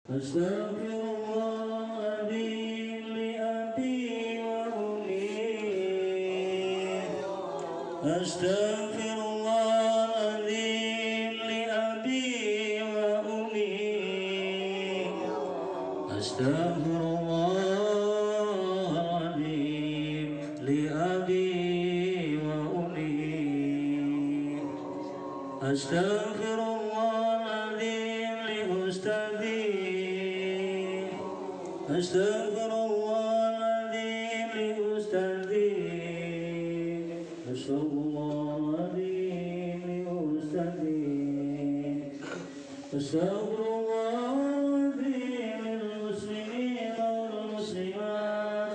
Astaghfirullah li abi wa ummi. Astaghfirullahaladzim li abi wa ummi. Astaghfirullahaladzim li abi wa ummi. Astaghfirullahaladzim li ustadi. Astaghfirullahaladzim li ustadi. Astaghfirullahaladzim li ustadi. Astaghfirullahaladzim lil muslimina wal muslimat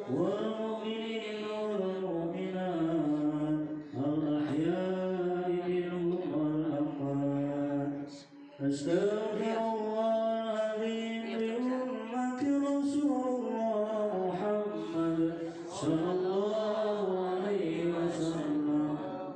wal mu'minina wal mu'minat al ahya'i minhum wal amwat. Astaghfirullahaladzim li ummati Rasulullah Muhammad sallallahu alaihi wasallam.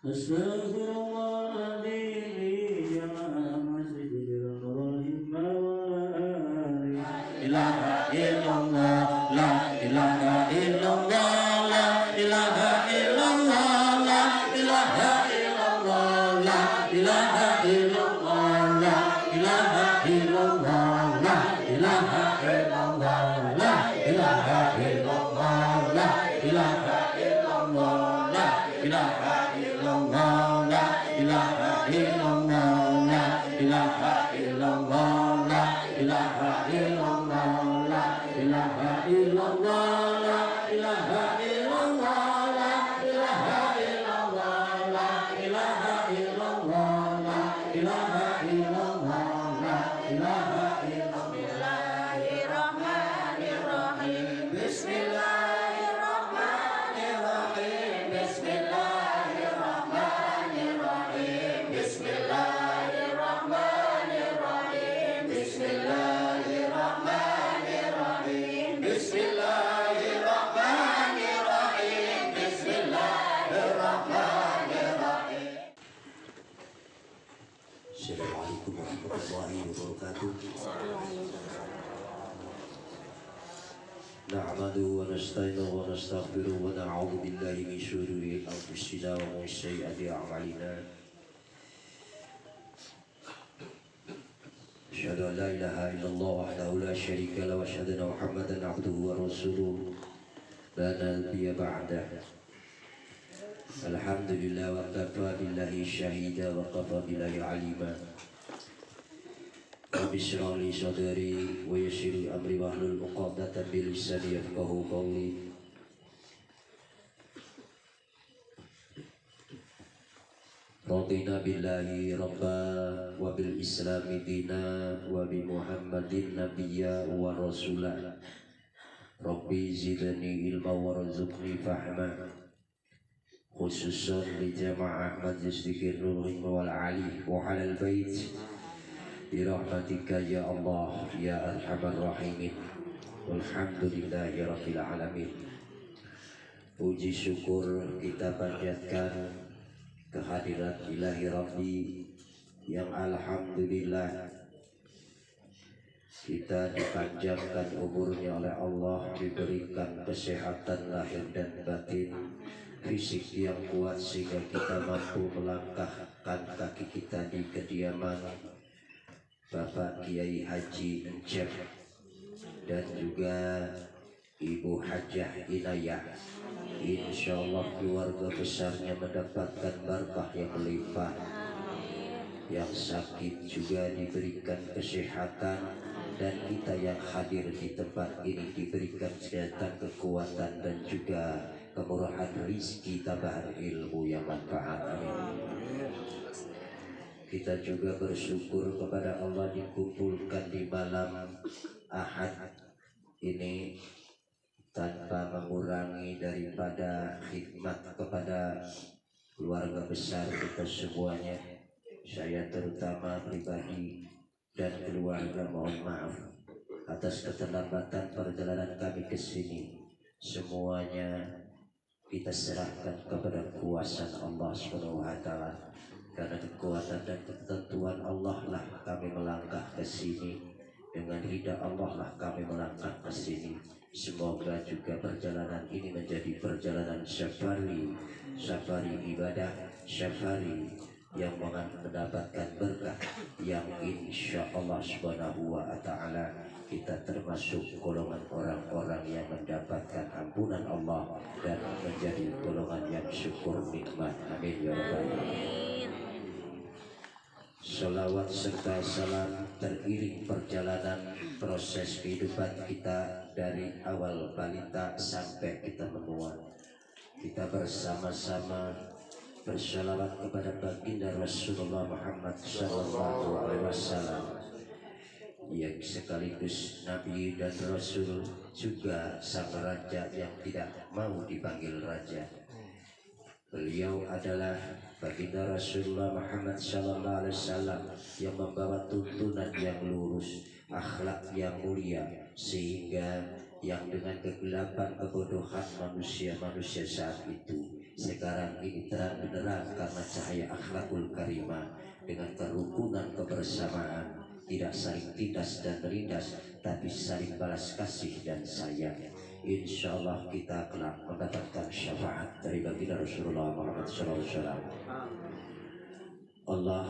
Astaghfirullahaladzim li jamaah masjidil Nurul Himma wal ali. Ilaha illallah, la ilaha illallah, la ilaha illallah, la ilaha illallah, la ilaha illallah, la ilaha illallah, la ilaha illallah, la ilaha illallah, la ilaha illallah, la ilaha illallah, la ilaha illallah, la ilaha illallah, la ilaha illallah, la ilaha illallah, la ilaha illallah, la ilaha illallah, la ilaha illallah, la ilaha illallah, la ilaha Bismillahirrahmanirrahim. Bismillahirrahmanirrahim. Bismillahirrahmanirrahim. Bismillahirrahmanirrahim. Bismillahirrahmanirrahim. Bismillahirrahmanirrahim. Bismillahirrahmanirrahim. Assalamualaikum warahmatullahi wabarakatuh. Na'madu wa nasta'inu wa nastaghfiru wa na'udzu billahi min syururi anfusina wa min sayyiati a'malina. Asyhadu an la ilaha illallah wahdahu la syarika lahu wa asyhadu anna Muhammadan 'abduhu wa rasuluh la nabiyya ba'dah. Alhamdulillah wa kafa billahi syahida wa kafa billahi alima. Rabbi shrah li sadri wa yassir li amri wahlul 'uqdatam min lisani yafqahu qawli. Radina billahi rabba wa bil islami dina wa bi muhammadin nabiyya wa rasula. Rabbi zidni ilma wa rzuqni fahma. Khususan li jamaah majlis dzikir Nurul wal Ali wa halal bait birahmatika ya Allah ya arhamar rahimin. Walhamdulillahi rabbil alamin. Puji syukur kita panjatkan kehadirat ilahi Rabbi yang alhamdulillah kita dipanjangkan umurnya oleh Allah, diberikan kesehatan lahir dan batin, fisik yang kuat sehingga kita mampu melangkahkan kaki kita di kediaman Bapak Kiai Haji Encep dan juga Ibu Hajah Inayah. Insya Allah keluarga besarnya mendapatkan berkah yang melimpah. Yang sakit juga diberikan kesehatan, dan kita yang hadir di tempat ini diberikan kesehatan, kekuatan, dan juga kemurahan rizki, tambahan ilmu yang manfaat. Amin. Kita juga bersyukur kepada Allah dikumpulkan di malam Ahad ini tanpa mengurangi daripada khidmat kepada keluarga besar kita semuanya. Saya terutama pribadi dan keluarga mohon maaf atas keterlambatan perjalanan kami ke sini. Semuanya kita serahkan kepada kuasa Allah Subhanahu wa taala. Karena kekuatan dan ketentuan Allah lah kami melangkah ke sini dengan ridha Allah lah kami melangkah ke sini. Semoga juga perjalanan ini menjadi perjalanan safari ibadah, safari yang mendapatkan berkah, yang insya Allah subhanahu wa ta'ala kita termasuk golongan orang-orang yang mendapatkan ampunan Allah dan menjadi golongan yang syukur nikmat. Amin ya rabbal alamin. Salawat serta salam teriring perjalanan proses kehidupan kita dari awal balita sampai kita menua. Kita bersama-sama bersalawat kepada baginda Rasulullah Muhammad sallallahu alaihi wasallam yang sekaligus Nabi dan Rasul, juga sang raja yang tidak mau dipanggil raja. Beliau adalah baginda Rasulullah Muhammad sallallahu alaihi wasallam yang membawa tuntunan yang lurus, akhlak yang mulia, sehingga yang dengan kegelapan kebodohan manusia saat itu sekarang ini terang benderang karena cahaya akhlakul karimah, dengan kerukunan kebersamaan, tidak saling tindas dan menindas, tapi saling balas kasih dan sayang. Insya Allah kita kelak mendapatkan syafaat dari baginda Rasulullah Muhammad SAW. Allah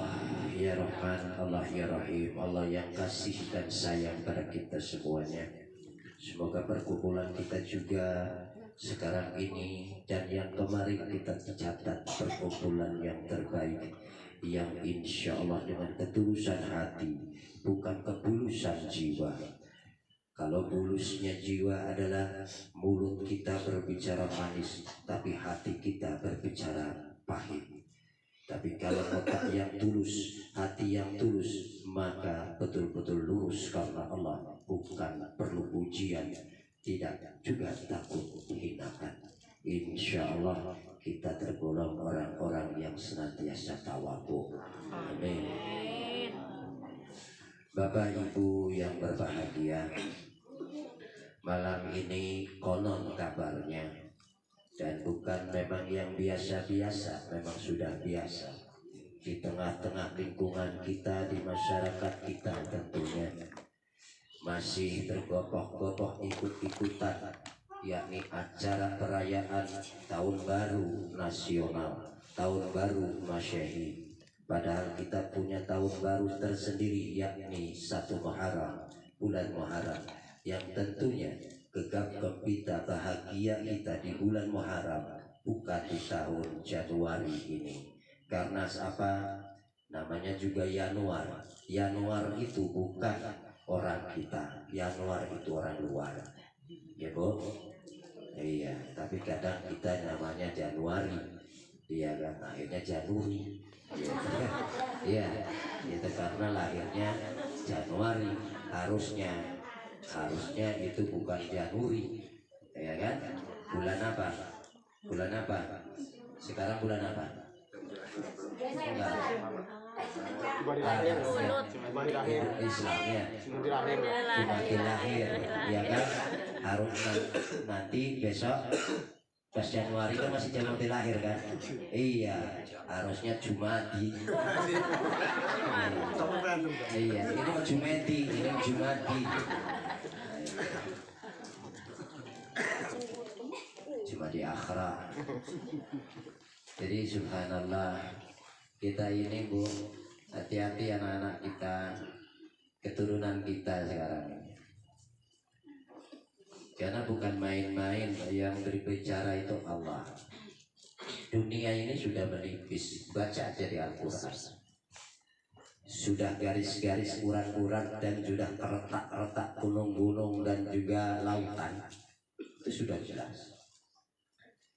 ya Rahman, Allah ya Rahim, Allah yang kasih dan sayang pada kita semuanya. Semoga perkumpulan kita juga sekarang ini dan yang kemarin kita tercatat perkumpulan yang terbaik, yang insya Allah dengan ketulusan hati, bukan kebulusan jiwa. Kalau bulusnya jiwa adalah mulut kita berbicara manis, tapi hati kita berbicara pahit. Tapi kalau otak yang tulus, hati yang tulus, maka betul-betul lurus karena Allah, bukan perlu ujian, tidak juga takut dihinakan. Insya Allah kita tergolong orang-orang yang senantiasa tawadhu. Amin. Bapak Ibu yang berbahagia, malam ini konon kabarnya, dan bukan memang yang biasa-biasa, memang sudah biasa di tengah-tengah lingkungan kita, di masyarakat kita tentunya masih tergopoh-gopoh ikut-ikutan, yakni acara perayaan Tahun Baru Nasional, Tahun Baru Masyahi. Padahal kita punya tahun baru tersendiri, yakni 1 Muharram, bulan Muharram, yang tentunya gegap gempita bahagia kita di bulan Muharram, bukan di tahun Januari ini. Karena apa? Namanya juga Januar. Januar itu bukan orang kita, Januar itu orang luar. Ya Bu? Iya, tapi kadang kita namanya Januari, dia kan akhirnya Januri. Iya, itu karena lahirnya Januari, harusnya itu bukan Januri, ya kan? Bulan apa? Bulan apa? Sekarang bulan apa? Enggak. Islamnya Jumatil lahir, ya kan? Harus nanti besok pas Januari kan masih Jumatil lahir kan? Iya, harusnya Jumadi. Iya, ini Jumadi, ini Jumadi. Jumadi akhra. Jadi subhanallah, kita ini Bu, hati-hati anak-anak kita, keturunan kita sekarang ini. Karena bukan main-main, yang berbicara itu Allah. Dunia ini sudah menipis, baca aja di Al-Quran. Sudah garis-garis urat-urat dan sudah retak-retak gunung-gunung dan juga lautan. Itu sudah jelas.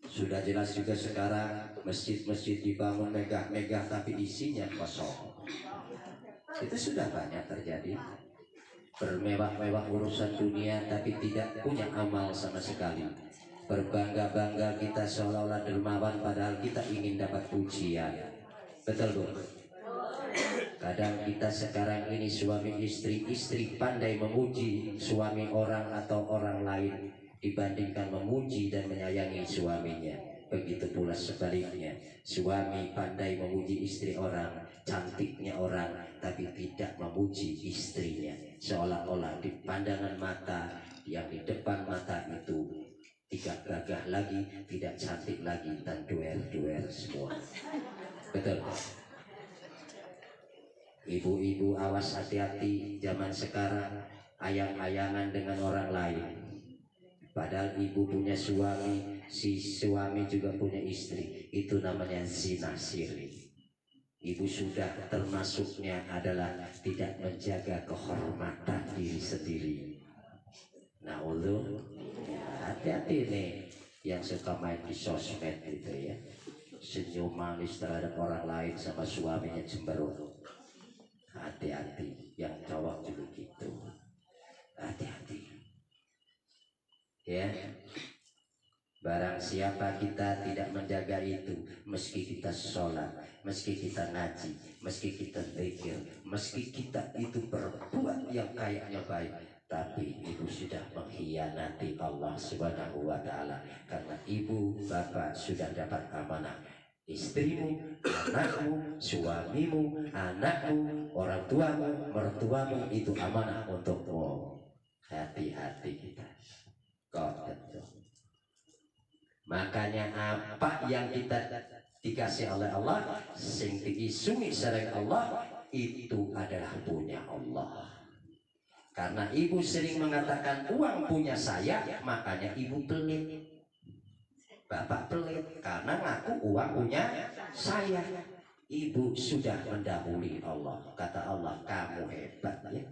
Sudah jelas juga sekarang masjid-masjid dibangun megah-megah tapi isinya kosong. Itu sudah banyak terjadi. Bermewah-mewah urusan dunia tapi tidak punya amal sama sekali. Berbangga-bangga kita seolah-olah dermawan padahal kita ingin dapat pujian. Betul Bu? Kadang kita sekarang ini suami istri pandai memuji suami orang atau orang lain dibandingkan memuji dan menyayangi suaminya. Begitu pula sebaliknya, suami pandai memuji istri orang, cantiknya orang, tapi tidak memuji istrinya. Seolah-olah di pandangan mata yang di depan mata itu tidak gagah lagi, tidak cantik lagi, dan duel-duel semua. Betul. Ibu-ibu awas hati-hati, zaman sekarang ayang-ayangan dengan orang lain. Padahal ibu punya suami, si suami juga punya istri. Itu namanya zina siri. Ibu sudah termasuknya adalah tidak menjaga kehormatan diri sendiri. Nah, hati-hati nih yang suka main di sosmed gitu ya, senyum manis terhadap orang lain sama suaminya cemberut. Hati-hati, yang cowok juga gitu. Hati-hati. Ya, barang siapa kita tidak menjaga itu, meski kita sholat, meski kita ngaji, meski kita zikir, meski kita itu berbuat yang kayaknya baik, tapi ibu sudah mengkhianati Allah Subhanahu wa Ta'ala. Karena ibu bapak sudah dapat amanah, istrimu, anakmu, suamimu, anakmu, orang tuamu, mertuamu itu amanah untukmu. Hati-hati kita. Makanya apa yang kita dikasih oleh Allah, sing diisumi sareng Allah, itu adalah punya Allah. Karena ibu sering mengatakan uang punya saya, makanya ibu pelit. Bapak pelit karena ngaku uang punya saya. Ibu sudah mendahului Allah. Kata Allah, kamu hebat ya,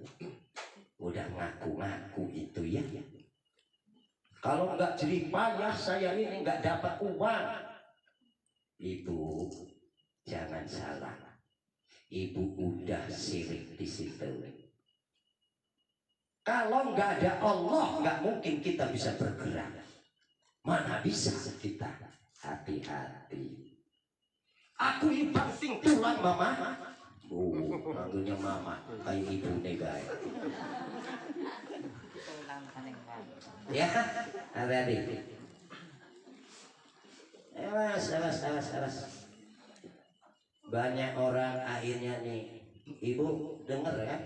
udah ngaku-ngaku itu ya. Kalau nggak jerih payah saya ini nggak dapat uang. Ibu jangan salah, ibu udah sirik di situ. Kalau nggak ada Allah, nggak mungkin kita bisa bergerak. Mana bisa kita? Hati-hati. Aku ini penting tulang mama. Manggilnya mama kayak ibu nih guys. Ya, hati-hati. Awas. Banyak orang akhirnya nih, ibu denger ya,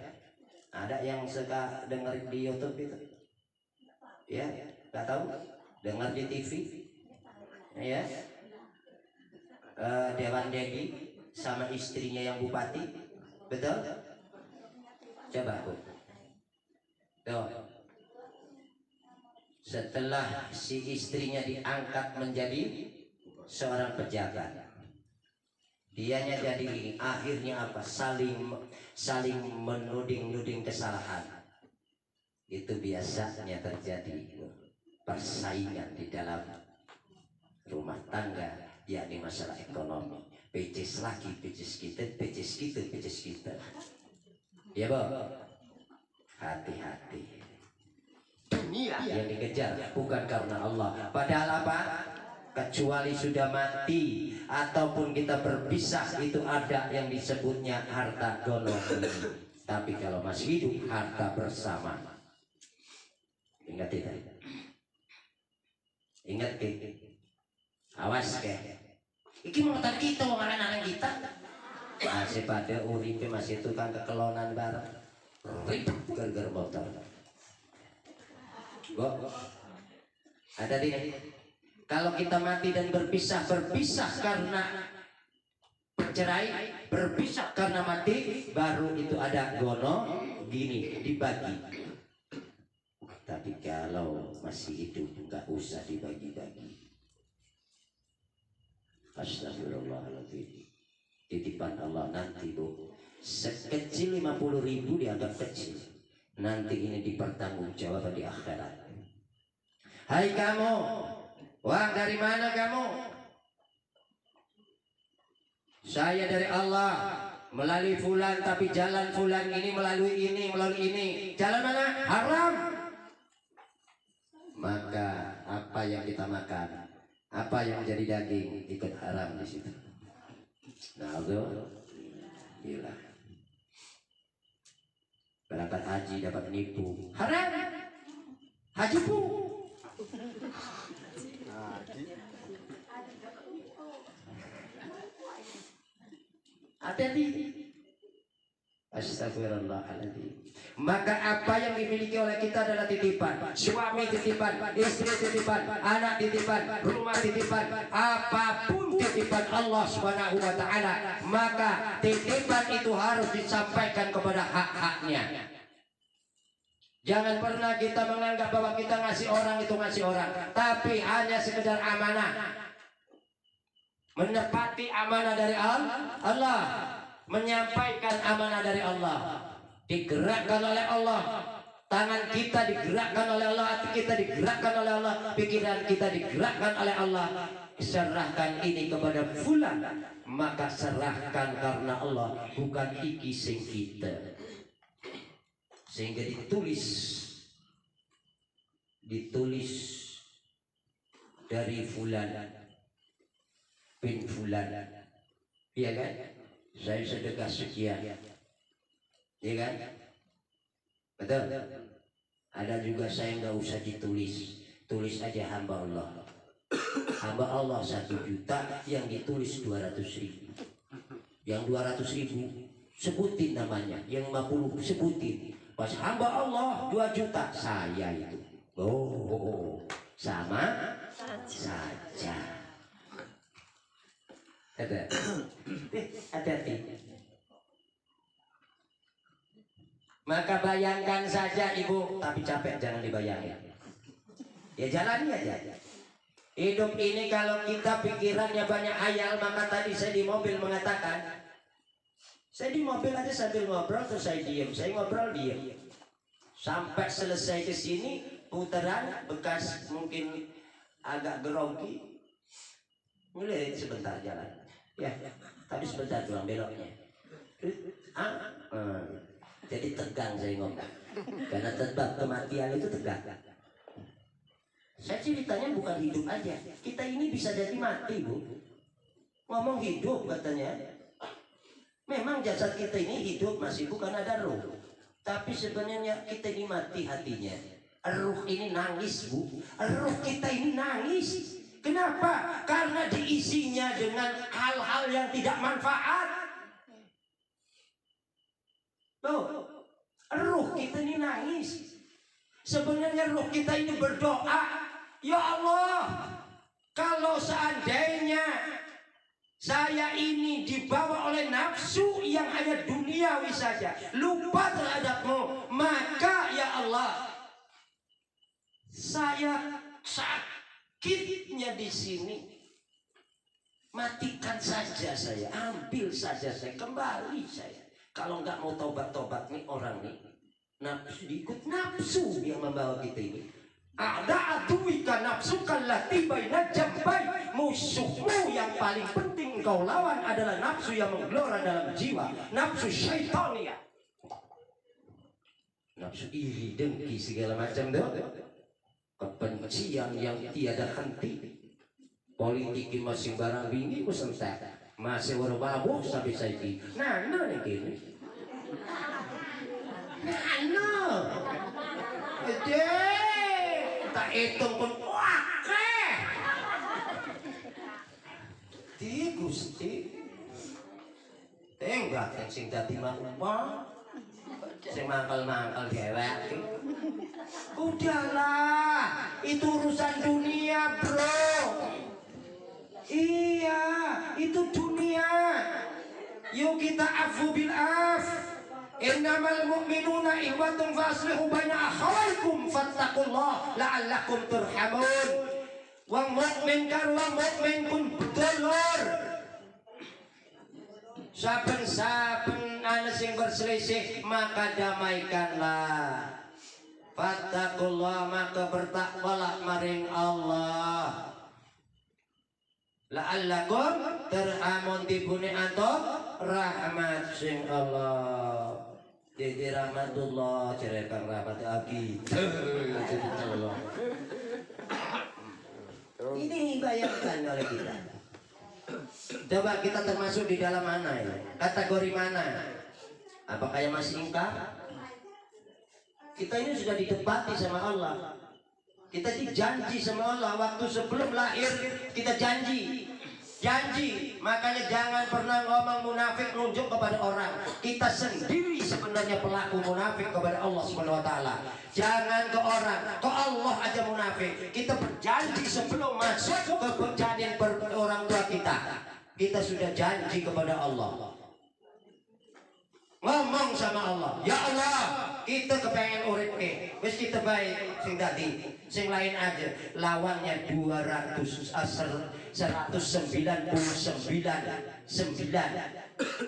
ada yang suka denger di YouTube itu, ya, nggak tahu, dengar di TV, ya, Dewan Dedi sama istrinya yang bupati, betul? Coba bu, tuh. Setelah si istrinya diangkat menjadi seorang pejabat, dianya jadi akhirnya apa? Saling menuding kesalahan. Itu biasanya terjadi persaingan di dalam rumah tangga, yakni masalah ekonomi. Pecis lagi, pecis kita. Ya bu, hati-hati. Yang dikejar bukan karena Allah. Padahal apa? Kecuali sudah mati ataupun kita berpisah, itu ada yang disebutnya harta gono. Tapi kalau masih hidup, harta bersama. Ingat tidak? Ingat ke? Awas ke? Iki motor kita, anak-anak kita masih pada uripe, masih tukang kekelonan bareng. Ribet gara-gara motor. Ada tidak? Kalau kita mati dan berpisah karena bercerai, berpisah karena mati, baru itu ada gono gini dibagi. Tapi kalau masih hidup nggak usah dibagi-bagi. Astagfirullahaladzim. Titipan Allah nanti bu, sekecil 50.000 dianggap kecil. Nanti ini dipertanggungjawabkan di akhirat. Hai kamu, uang dari mana kamu? Saya dari Allah, melalui fulan, tapi jalan fulan ini melalui ini. Jalan mana? Haram. Maka apa yang kita makan, apa yang menjadi daging, ikut haram di situ. Gila. Berangkat haji dapat nipu, haram. Haji bu. Hati-hati. Astagfirullahaladzim. Maka apa yang dimiliki oleh kita adalah titipan. Suami titipan, istri titipan, anak titipan, rumah titipan, apapun titipan Allah Subhanahu wa ta'ala. Maka titipan itu harus disampaikan kepada hak-haknya. Jangan pernah kita menganggap bahwa kita ngasih orang itu ngasih orang, tapi hanya sekedar amanah. Menepati amanah dari Allah, menyampaikan amanah dari Allah, digerakkan oleh Allah. Tangan kita digerakkan oleh Allah, hati kita digerakkan oleh Allah, pikiran kita digerakkan oleh Allah. Serahkan ini kepada fulan, maka serahkan karena Allah, bukan iki sing kita. Sehingga ditulis dari fulan bin fulan, iya kan? Saya sedekah sekian, iya kan? Betul. Ada juga saya nggak usah ditulis, tulis aja hamba Allah. Hamba Allah 1 juta, yang ditulis 200.000. Yang 200.000 sebutin namanya, yang 50 sebutin. Pas hamba Allah 2 juta, saya itu. Oh, sama saja. Hati-hati. Maka bayangkan saja ibu, tapi capek jangan dibayangin. Ya jalani aja. Hidup ini kalau kita pikirannya banyak hayal, maka tadi saya di mobil mengatakan, saya di mobil aja sambil ngobrol terus saya diem, saya ngobrol diem. Sampai selesai ke sini putaran bekas mungkin agak grogi, mulai sebentar jalan. Ya, tapi sebentar doang beloknya. Jadi tegang saya ngomong, karena tebak kematian itu tegang. Saya ceritanya bukan hidup aja, kita ini bisa jadi mati bu. Ngomong hidup katanya, memang jasad kita ini hidup masih bukan ada ruh, tapi sebenarnya kita ini mati hatinya. Ruh ini nangis bu, ruh kita ini nangis. Kenapa? Karena diisinya dengan hal-hal yang tidak manfaat. Tuh, ruh kita ini nangis. Sebenarnya ruh kita ini berdoa, ya Allah, kalau seandainya saya ini dibawa oleh nafsu yang hanya duniawi saja, lupa terhadapmu, maka ya Allah, saya sakitnya di sini, matikan saja saya, ambil saja saya, kembali saya. Kalau nggak mau tobat-tobat nih orang nih, nafsu ikut nafsu yang membawa kita ini. Ada aduika nafsu kallati baina jambai, musuhmu yang paling penting kau lawan adalah nafsu yang menggelora dalam jiwa, nafsu syaitania, nafsu iri, dengki, segala macam tuh, kebencian yang tiada henti. Politik masih barang bini kusentek, masih waru-waru sampai saiki. Nah nih gini, tak hitung pun wakeh di Gusti enggak sing dadi mangkal sing mangkal dewek. Udahlah, itu urusan dunia bro. Iya, itu dunia. Yuk kita afu bil af. Innamal mu'minuna ikhwatun faslihu baina akhawaikum fattaqullah la'allakum turhamun. Wong mukmin karo wong mukmin pun dulur. Saben-saben ana sing berselisih maka damaikanlah. Fattaqullah, maka bertakwalah maring Allah. La'allakum turhamun, dibuni antum rahmat sing Allah. Jadi rahmatullah, cerekan rahmat lagi. Ini bayangkan oleh kita. Coba kita termasuk di dalam mana ya? Kategori mana? Apakah yang masih ingkar? Kita ini sudah didebati sama Allah. Kita dijanji sama Allah waktu sebelum lahir, kita janji. Makanya jangan pernah ngomong munafik nunjuk kepada orang. Kita sendiri sebenarnya pelaku munafik kepada Allah Subhanahu wa taala. Jangan ke orang, ke Allah aja munafik. Kita berjanji sebelum masuk ke janin orang tua kita. Kita sudah janji kepada Allah. Ngomong sama Allah, ya Allah, kita kepengen urip wis kita baik sing dadi, sing lain aja. Lawannya 199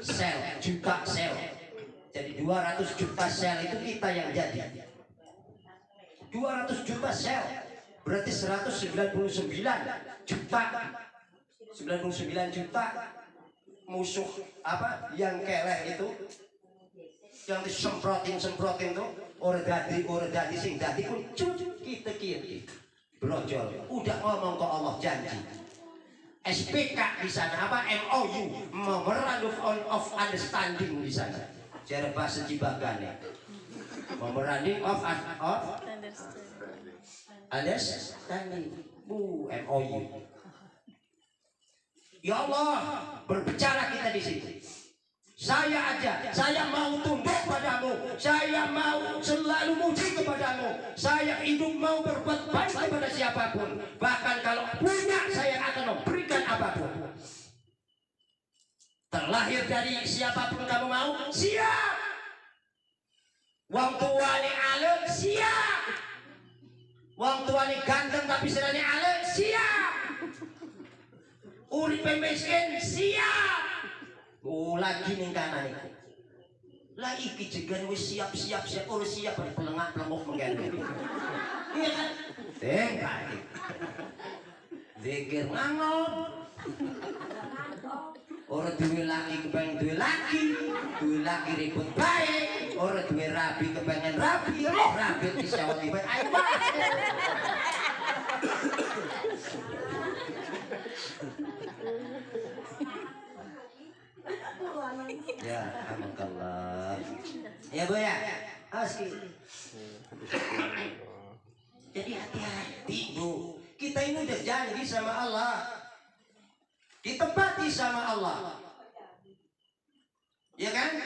sel, juta sel. Jadi 200 juta sel itu kita yang jadi. 200 juta sel berarti 199 juta. 99 juta musuh apa yang keleh itu, yang disemprotin tuh ora dadi sing dadi pun kita kiri brojol udah ngomong ke Allah janji. SPK di sana apa MOU, Memorandum of Understanding di sana. Cara bahasa Cibagane. Memorandum of Understanding. MOU. Ya Allah, berbicara kita di situ. Saya mau tunduk padamu, saya mau selalu muji kepadamu, saya hidup mau berbuat baik kepada siapapun, bahkan kalau punya saya akan memberikan apapun. Terlahir dari siapapun kamu mau, siap. Wong tuane alek, siap. Wong tuane ganteng tapi serane alek, siap. Uripe miskin, siap. Lagi ning kanan iku. Lah iki jegan wis siap-siap ora siap pelengak-pelengok mengene. Iya kan? Tengah. Zikir ngangon. Ora duwe laki kepengen duwe laki ribut bae, ora duwe rabi kepengen rabi, rabi disawati bae. Ayo. Ya, alhamdulillah. Ya Bu ya, asli. Jadi hati-hati Bu. Kita ini udah janji sama Allah. Ditepati sama Allah. Ya kan?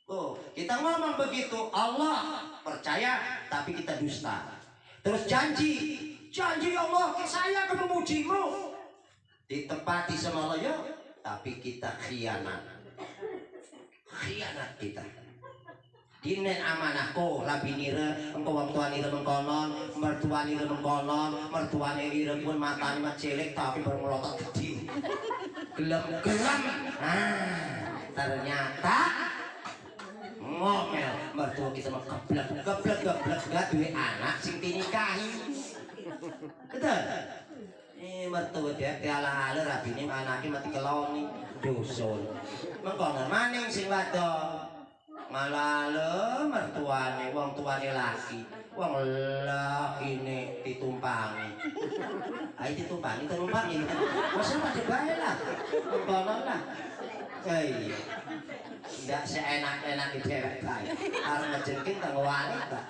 Oh, kita ngomong begitu, Allah percaya, tapi kita dusta. Terus janji Allah, saya akan memujimu. Ditepati sama Allah ya, tapi kita khianat kita. Dinen amanahku labi nira engko wong tuane nira mengkonon, mertuane nira mengkonon, mertuane nira pun matane mat cilik tapi bermelotot gede. Gelem-gelem. Ternyata ngomel mertua kita mah geblek gak duwe anak sing dinikahi. Betul. Mertua dia ala-ala rabine anake mati keloni dusun. Mengkono maning sing wadon. Malah mertuane wong tuane laki. Wong lakine ditumpangi. Ayo ditumpangi terumpangi. Masa pada bae lah. Mengkono lah. Iya. Ndak seenak-enak cewek bae. Arep ngejengking kanggo wanita.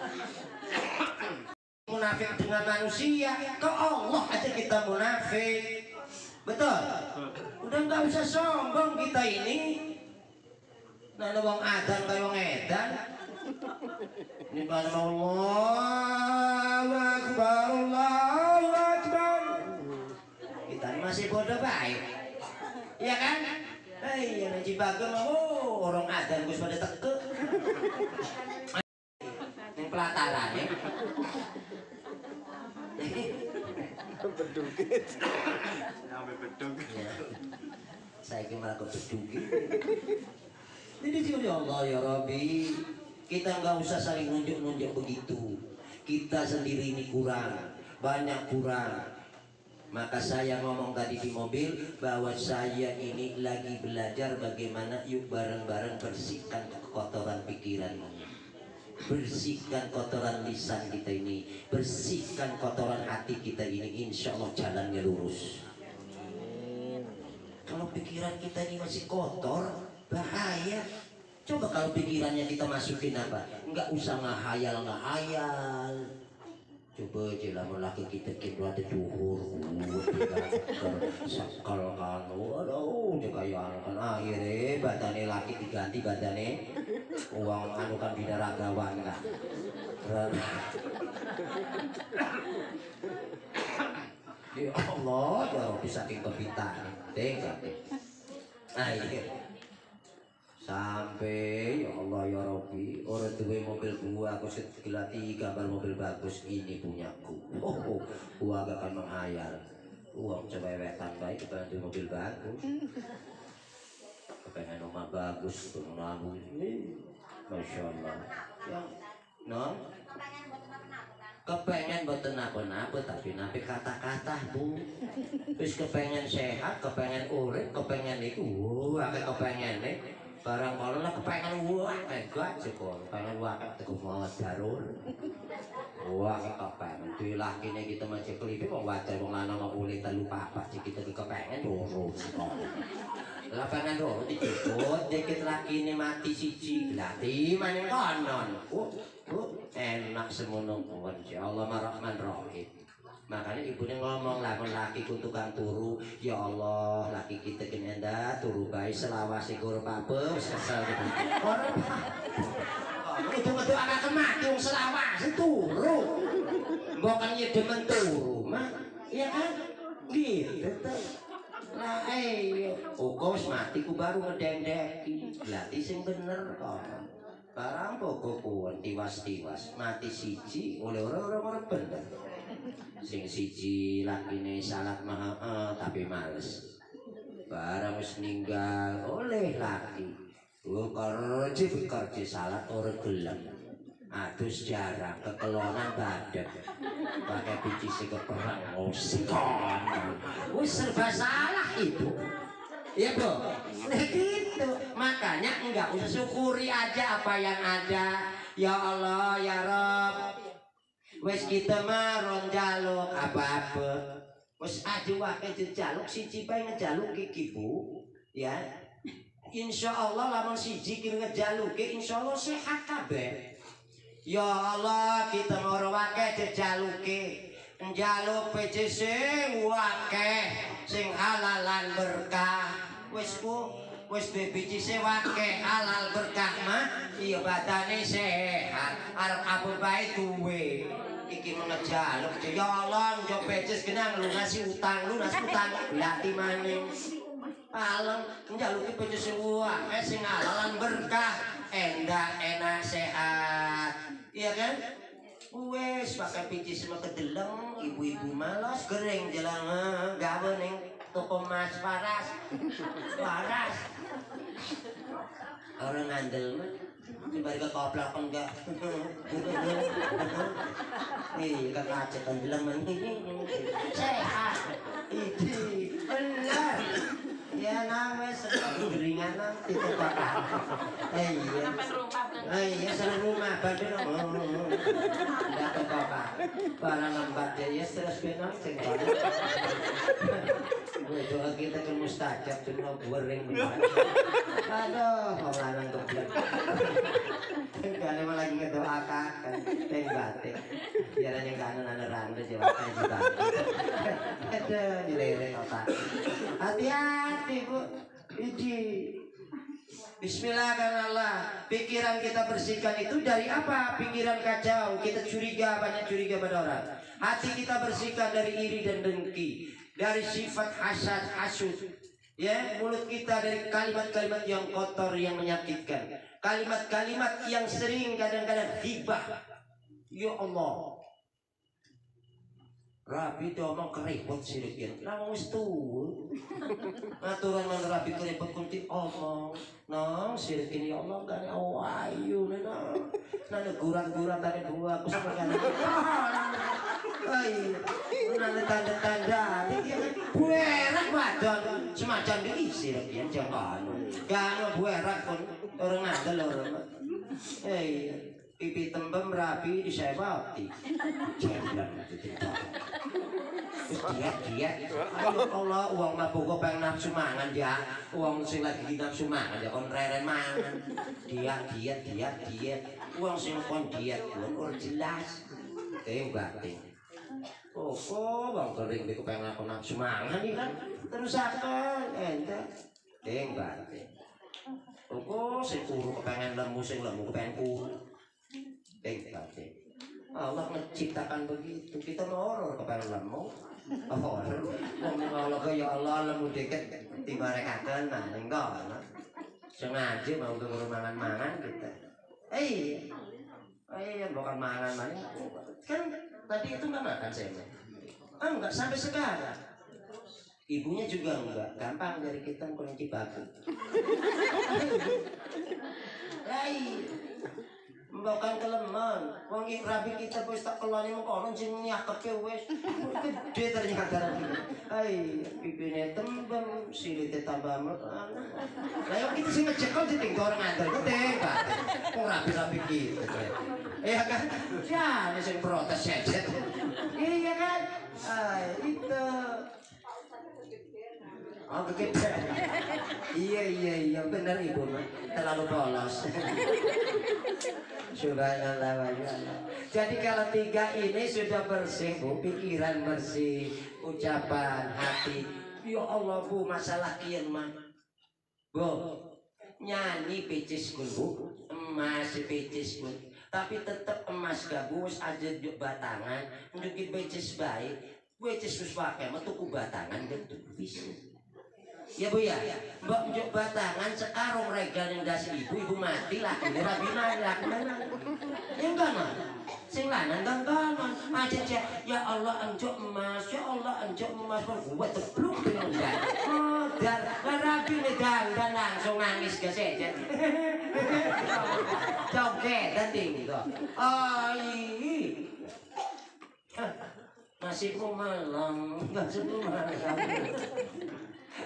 Munafik dengan manusia, ke Allah aja kita munafik. Betul? Udah nggak usah sombong kita ini. Nah, wong adan kayak wong edan. Ini kan Allahu Akbar. Kita ini masih bodoh baik. Iya kan? Iya, nanti bagem orang adan gus pada teke. Yang pelataran ya. Bedugit. Sampai bedugit. Saya gimana kok bedugit. Jadi ya Allah ya Rabbi, kita nggak usah saling nunjuk-nunjuk begitu. Kita sendiri ini kurang, banyak kurang. Maka saya ngomong tadi di mobil bahwa saya ini lagi belajar bagaimana yuk bareng-bareng bersihkan kekotoran pikiranmu. Bersihkan kotoran lisan kita ini, bersihkan kotoran hati kita ini, insya Allah jalannya lurus. Kalau pikiran kita ini masih kotor, bahaya. Coba kalau pikirannya kita masukin apa? Nggak usah ngahayal. Coba aja lamun laki kita kira ada duhur, sakal kanu, aduh, dia kayak kan akhirnya badane laki diganti badane uang anu kan binaragawan kan. Ya Allah, ya Rabbi saking kepitan, tengok. Akhirnya sampai ya Allah ya Rabbi orang duwe mobil gua aku segelati gambar mobil bagus ini punyaku. Gua gak akan menghayal uang cewewetan baik kepengen mobil bagus, kepengen rumah bagus nabung ini Masya Allah ya non kepengen boten apa-apa tapi napi kata-kata bu terus kepengen sehat kepengen urip kepengen itu kepengen nih barang kalau lah kepengen wah gak cukup pengen wah teguh mau darul wah kepengen tuh laki nih kita masih kelipik mau wajar mau lanang mau boleh lupa apa sih kita kepengen dulu lah pengen dulu dikit dikit laki ini mati siji latih mana konon enak semono pun ya Allah Ar-Rahman Rahim. Makanya ibunya ngomong lamun laki ku tukang turu, ya Allah laki kita kene ndak turu bae selawase guru pape wis kesel gitu. Ora itu anak mati wong selawase turu. Mbok kan ya demen turu, mah. Iya kan? Gitu tuh. Lah kok mati ku baru ngedendeki. Berarti sing bener kok. Barang pokok tiwas-tiwas mati siji oleh orang-orang bener. Sing siji lakine salat maha tapi males. Barang wis ninggal oleh laki. Kerja salat ora gelem. Adus jarang kekelonan badan. Pakai biji sing keperang osikon. Wis serba salah itu. Iya Bu, nah gitu. Makanya enggak usah syukuri aja apa yang ada. Ya Allah, ya Rabb. Wes kita mah ron jaluk apa-apa. Wes aja wae jaluk siji bae ngejaluk iki Bu. Ya. Insyaallah lamun siji ki ngejaluke insyaallah sehat kabeh. Ya Allah, kita ngoro wae jaluke. Njaluk PJ sing wakeh sing halalan berkah. Wis ku wis biji sing wakeh halal berkah mah iya badane sehat arep apa bae duwe iki mengejaluk ya Allah njo PJ genang lu ngasih utang berarti maning palem njaluki PJ sing wakeh sing halalan berkah enak sehat iya kan. Wes pakai biji semua kedeleng, ibu-ibu malas kering jalan gawe ning toko mas waras. Orang ngandel mah, coba ke koplak enggak? Nih kan aja kedeleng sehat, itu benar. Ya namanya seperti geringan itu bakal. Iya salah rumah badan tidak apa-apa. Para lambat ya terus benar cengkol. Gue doa kita ke mustajab cuma goreng benar. Aduh mau lanang keblek. Kalau emang lagi ngedoakan teng batik. Biarnya kanan ada randa jawabnya juga. Aduh nyelere otak. Hati-hati Bu. Iji. Bismillahirrahmanirrahim. Pikiran kita bersihkan itu dari apa? Pikiran kacau, kita curiga, banyak curiga pada orang. Hati kita bersihkan dari iri dan dengki, dari sifat hasad, hasud. Ya, mulut kita dari kalimat-kalimat yang kotor yang menyakitkan, kalimat-kalimat yang sering kadang-kadang hibah. Ya Allah. Rabi domong keriput sirikin, nang wis tuwa. Aturan man rabi keriput kunti omong. Nang sirikin ya Allah gane ayu nang. Nang guran-guran tadi dua aku sama kan. Ai, nang tanda-tanda iki buerak wadon semacam iki sirikin jangan. Gak buerak pun orang ngandel orang. Pipi tembem rapi disebati. Jemblan itu. Dia Allah uang mabuk pengen nafsu mangan dia uang sing lagi nafsu mangan dia kon reren mangan dia uang sing kon diet pun ora jelas batin. Bang kering di kepengen aku nafsu mangan nih kan. Terus akan ente batin. Sing kuru kepengen lemu, sing lemu kepengen kuru. Batin. Allah menciptakan begitu. Kita mau kepengen lemu. Allah ya Allah lemu dikit dibarekaken nah enggak. Sengaja mau ke mangan kita. Bukan mangan kan tadi itu nggak makan saya. Enggak sampai sekarang. Ibunya juga enggak, gampang dari kita kunci batu. Bukan keleman, wong rabi kita wis tak kelone mengkono sing nyakepe wis gede ternyata. Pipine tembem, silite tambah mekan. Lah yo kita sing ngejekol ditinggal orang ngandel gede, Pak. Wong rabi-rabi gitu. Iya kan? Ya, sing protes sejet. Iya kan? Itu. Gede. Iya benar ibu mah terlalu polos. Subhanallah wa ta'ala. Jadi kalau tiga ini sudah bersih bu, pikiran bersih, ucapan, hati. Ya Allah bu, masalah kian mah. Bu, nyanyi pecis bu, emas pecis bu. Tapi tetap emas gabus aja batangan, nunjukin pecis baik. Pecis sus pakai, metuku batangan dan tuku bisnis. Ya bu ya, mbak njuk batangan sekarung regal yang dasi ibu mati lah, ini rabi mana? Ya enggak mah, sing lanang enggak aja ya Allah anjuk emas, ya Allah anjuk emas, buat tebluk dengan enggak. Dan rabi nih dan langsung nangis ke sejet. Joget dan tinggi tuh. Masih malam, nggak sebelum malam.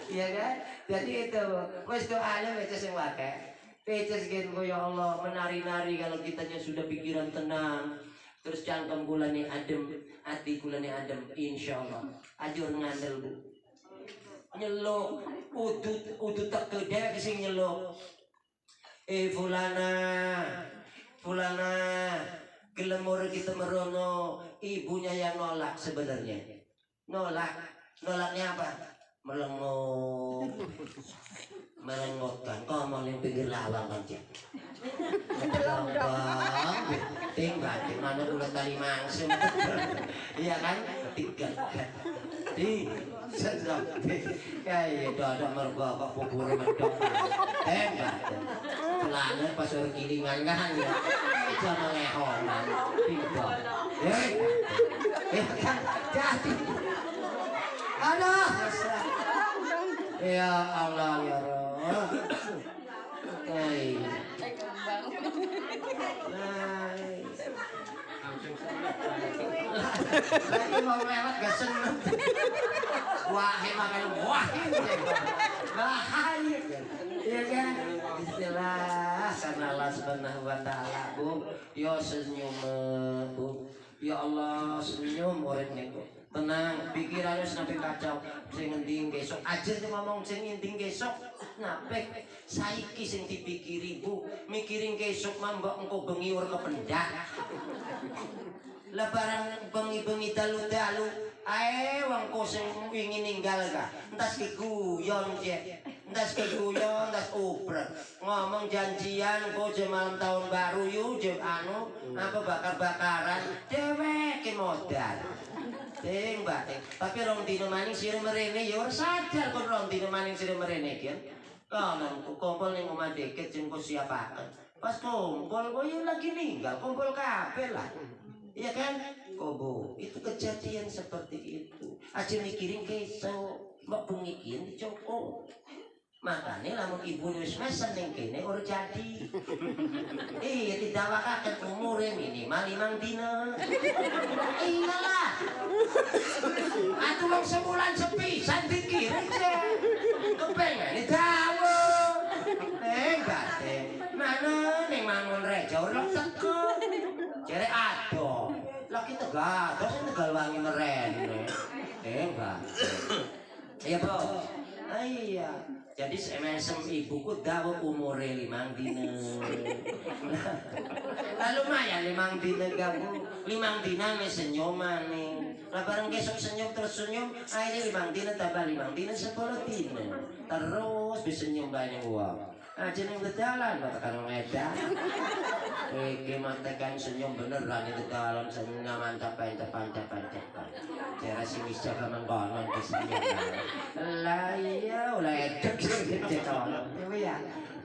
Iya kan? Jadi itu, wes doanya peces yang pakai. Peces gitu ya Allah, menari-nari kalau kitanya sudah pikiran tenang. Terus cangkem gulane adem, hati gulane adem, insya Allah. Ajur ngandel bu. Nyeluk, udut tak kedek sing nyeluk. Fulana, gelemur kita merono, ibunya yang nolak sebenarnya. Nolaknya apa? Melengotkan kau mau yang pinggir lawang kan cik tinggal di mana udah tali mangsum iya kan tiga kayak ada merba kok bubur mendok tembak celana pas orang kilingan kan ya jangan lehonan tinggal ya kan jadi aduh ya Allah ya Roh. Lagi mau lewat gak seneng. Wah, makan wah. Bahaya. Iya kan? Bismillah karena Allah Subhanahu wa taala, Bu. Ya senyum, Bu. Ya Allah senyum murid niku. Tenang, pikirannya sampai kacau. Sing ngending besok aja ngomong sing ngending besok. Napek saiki sing dipikiri Bu, mikirin besok mah mbok engko bengi ora kependak. Lebaran bengi-bengi dalu-dalu ae wong kok sing wingi ninggal ka. Entas ki guyon cek. Entas ki guyon, entas obrek. Ngomong janjian kok je malam tahun baru yuk je apa bakar-bakaran dewek ki modal. Ting bating. Tapi rong dino maning sire merene ya ora sadar kok rong dino maning sire merene ki. Kanan kumpul ning omah deket sing kok siapaken. Pas kumpul kok ya lagi ninggal, kumpul kabeh lah. Iya kan? Bu, itu kejadian seperti itu. Aja mikirin kesok, mbak pengikin dicokok. Makanya lamun ibu wis mesen ning kene ora jadi. Iya didawakaken umure minimal 5 dina. Iyalah. Atuh wong sebulan sepisan dikirim je. Kepengen dawuh. Batin. Mana ning mangun reja ora teko. Jere adoh. Lah kita gados sing Tegal Wangi merene. Batin. Iya, Bu. Iya. Jadi semesem ibuku dawuh umure 5 dina. Lah lumayan 5 dina gabung, 5 dina nih senyuman nih. Lah bareng besok senyum terus senyum, akhirnya 5 dina tambah 5 dina 10 dina. Terus bisa senyum banyak uang. Aja nih berjalan, katakan ngeda. Mantekan senyum beneran itu dalam senyum mantap pancapan. Cara sih bisa menggonon di senyum. Lah iya, ulah edek gitu tolong. Ya.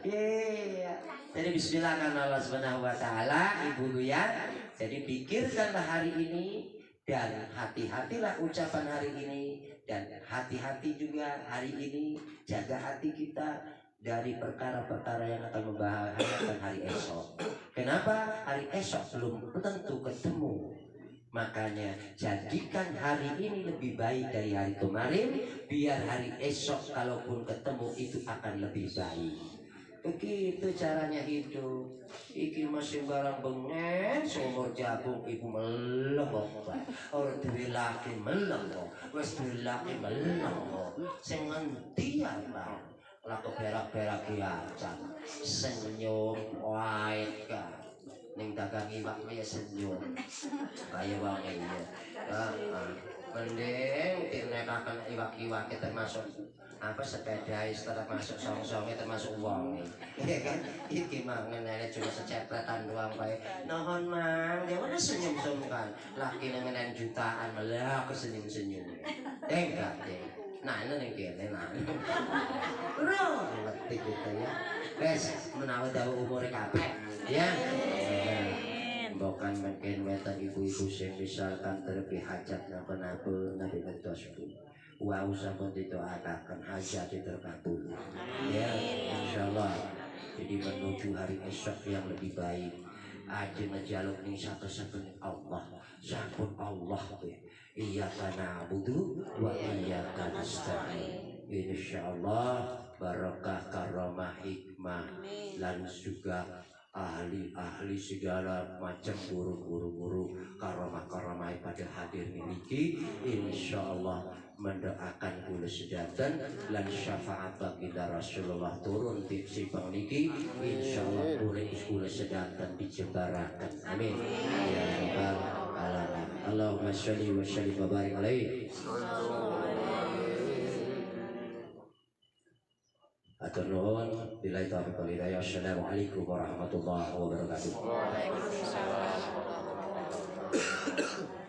Iya. Jadi bismillah karena Allah Subhanahu wa taala, Ibu ya. Jadi pikirkanlah hari ini dan hati-hatilah ucapan hari ini dan hati-hati juga hari ini jaga hati kita dari perkara-perkara yang akan membahayakan hari esok. Kenapa? Hari esok belum tentu ketemu. Makanya jadikan hari ini lebih baik dari hari kemarin, biar hari esok kalaupun ketemu itu akan lebih baik. Begitu caranya hidup. Iki masih barang bengen, seumur jagung ibu melengok. Orang duwe laki melengok, wes duwe laki melengok. Sing ngendi ya, Bang? Laku berak-berak aja, senyum white kan, neng dagang iwak ya senyum, kayak wangi ya. Mending tindakan iwak-iwak termasuk apa sepeda termasuk song-songnya termasuk uang ya kan? Iki mangan nenek cuma secepretan doang baik. Nohon mang, dia mana senyum-senyum kan? Laki nengenan jutaan malah aku senyum-senyum. Enggak deh. Nah ini nih kayaknya nah ngerti kita ya wes menawa dawa umur kabeh ya bukan mungkin wetan ibu-ibu sing misalkan terlebih hajat napa-napa nabi ngertos wow sampun didoakan hajat terkabul ya insyaallah. Jadi menuju hari esok yang lebih baik aja ngejaluk nih satu-satunya Allah sampun Allah iyyaka na'budu wa iyyaka nasta'in. Insyaallah barakah karamah hikmah lan juga ahli-ahli segala macam guru karamah pada hadir niki insyaallah mendoakan kula sedanten lan syafaat baginda Rasulullah turun di simpang niki insyaallah kula sedanten dijembaraken amin ya rabbal alamin. Allahumma sholli wa sallim wa barik alaihi. Atur nuhun billahi taufiq wal hidayah. Assalamualaikum warahmatullahi wabarakatuh. Waalaikumsalam warahmatullahi wabarakatuh.